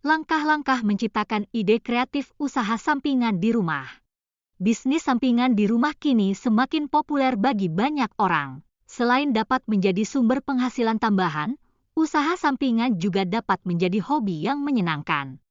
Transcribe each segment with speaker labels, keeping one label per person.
Speaker 1: Langkah-langkah menciptakan ide kreatif usaha sampingan di rumah. Bisnis sampingan di rumah kini semakin populer bagi banyak orang. Selain dapat menjadi sumber penghasilan tambahan, usaha sampingan juga dapat menjadi hobi yang menyenangkan.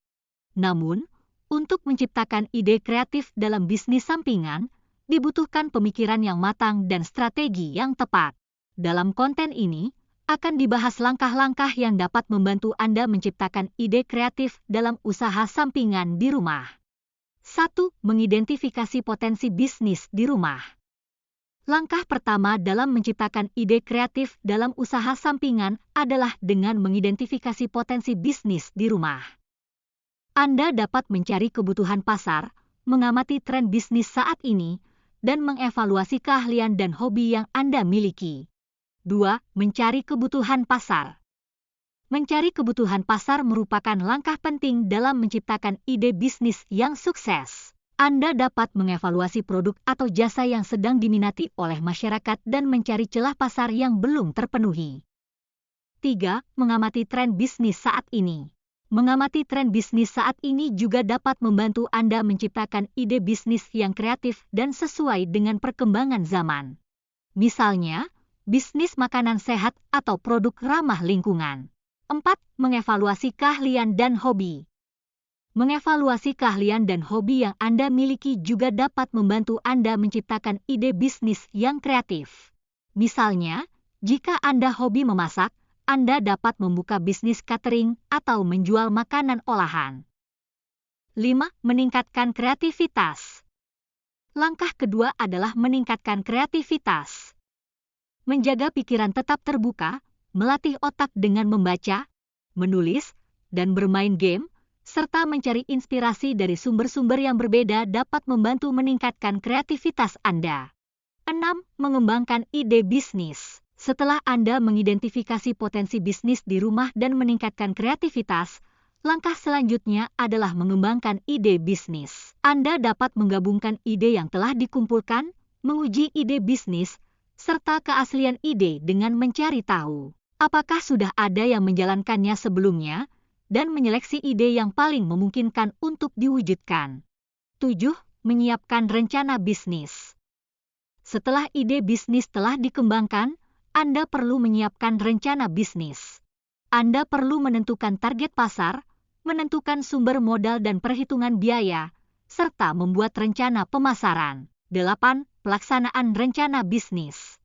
Speaker 1: Namun, untuk menciptakan ide kreatif dalam bisnis sampingan, dibutuhkan pemikiran yang matang dan strategi yang tepat. Dalam konten ini, akan dibahas langkah-langkah yang dapat membantu Anda menciptakan ide kreatif dalam usaha sampingan di rumah. 1. Mengidentifikasi potensi bisnis di rumah. Langkah pertama dalam menciptakan ide kreatif dalam usaha sampingan adalah dengan mengidentifikasi potensi bisnis di rumah. Anda dapat mencari kebutuhan pasar, mengamati tren bisnis saat ini, dan mengevaluasi keahlian dan hobi yang Anda miliki. 2. Mencari kebutuhan pasar. Mencari kebutuhan pasar merupakan langkah penting dalam menciptakan ide bisnis yang sukses. Anda dapat mengevaluasi produk atau jasa yang sedang diminati oleh masyarakat dan mencari celah pasar yang belum terpenuhi. 3. Mengamati tren bisnis saat ini. Mengamati tren bisnis saat ini juga dapat membantu Anda menciptakan ide bisnis yang kreatif dan sesuai dengan perkembangan zaman. Misalnya, bisnis makanan sehat atau produk ramah lingkungan. 4. Mengevaluasi keahlian dan hobi. Mengevaluasi keahlian dan hobi yang Anda miliki juga dapat membantu Anda menciptakan ide bisnis yang kreatif. Misalnya, jika Anda hobi memasak, Anda dapat membuka bisnis catering atau menjual makanan olahan. 5. Meningkatkan kreativitas. Langkah kedua adalah meningkatkan kreativitas. Menjaga pikiran tetap terbuka, melatih otak dengan membaca, menulis, dan bermain game, serta mencari inspirasi dari sumber-sumber yang berbeda dapat membantu meningkatkan kreativitas Anda. 6. Mengembangkan ide bisnis. Setelah Anda mengidentifikasi potensi bisnis di rumah dan meningkatkan kreativitas, langkah selanjutnya adalah mengembangkan ide bisnis. Anda dapat menggabungkan ide yang telah dikumpulkan, menguji ide bisnis, serta keaslian ide dengan mencari tahu apakah sudah ada yang menjalankannya sebelumnya dan menyeleksi ide yang paling memungkinkan untuk diwujudkan. 7. Menyiapkan rencana bisnis. Setelah ide bisnis telah dikembangkan, Anda perlu menyiapkan rencana bisnis. Anda perlu menentukan target pasar, menentukan sumber modal dan perhitungan biaya, serta membuat rencana pemasaran. 8. Pelaksanaan rencana bisnis.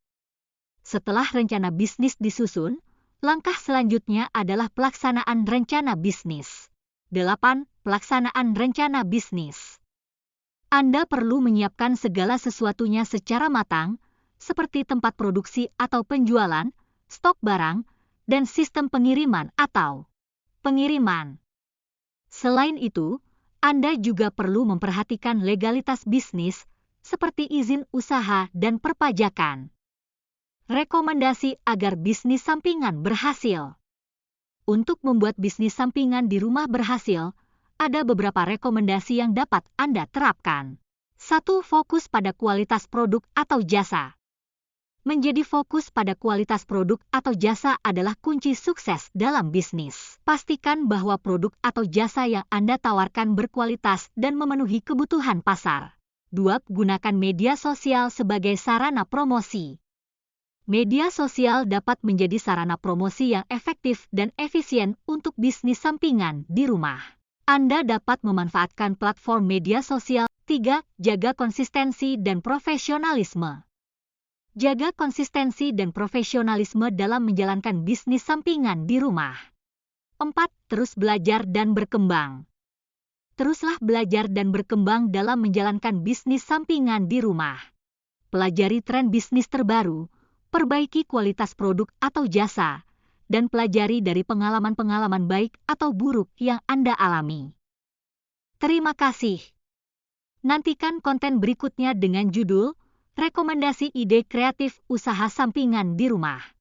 Speaker 1: Setelah rencana bisnis disusun, langkah selanjutnya adalah pelaksanaan rencana bisnis. 8. Pelaksanaan rencana bisnis. Anda perlu menyiapkan segala sesuatunya secara matang, seperti tempat produksi atau penjualan, stok barang, dan sistem pengiriman atau pengiriman. Selain itu, Anda juga perlu memperhatikan legalitas bisnis, seperti izin usaha dan perpajakan. Rekomendasi agar bisnis sampingan berhasil. Untuk membuat bisnis sampingan di rumah berhasil, ada beberapa rekomendasi yang dapat Anda terapkan. 1. Fokus pada kualitas produk atau jasa. Menjadi fokus pada kualitas produk atau jasa adalah kunci sukses dalam bisnis. Pastikan bahwa produk atau jasa yang Anda tawarkan berkualitas dan memenuhi kebutuhan pasar. 2. Gunakan media sosial sebagai sarana promosi. Media sosial dapat menjadi sarana promosi yang efektif dan efisien untuk bisnis sampingan di rumah. Anda dapat memanfaatkan platform media sosial. 3. Jaga konsistensi dan profesionalisme. Jaga konsistensi dan profesionalisme dalam menjalankan bisnis sampingan di rumah. 4. Terus belajar dan berkembang. Teruslah belajar dan berkembang dalam menjalankan bisnis sampingan di rumah. Pelajari tren bisnis terbaru, perbaiki kualitas produk atau jasa, dan pelajari dari pengalaman-pengalaman baik atau buruk yang Anda alami. Terima kasih. Nantikan konten berikutnya dengan judul Rekomendasi Ide Kreatif Usaha Sampingan di Rumah.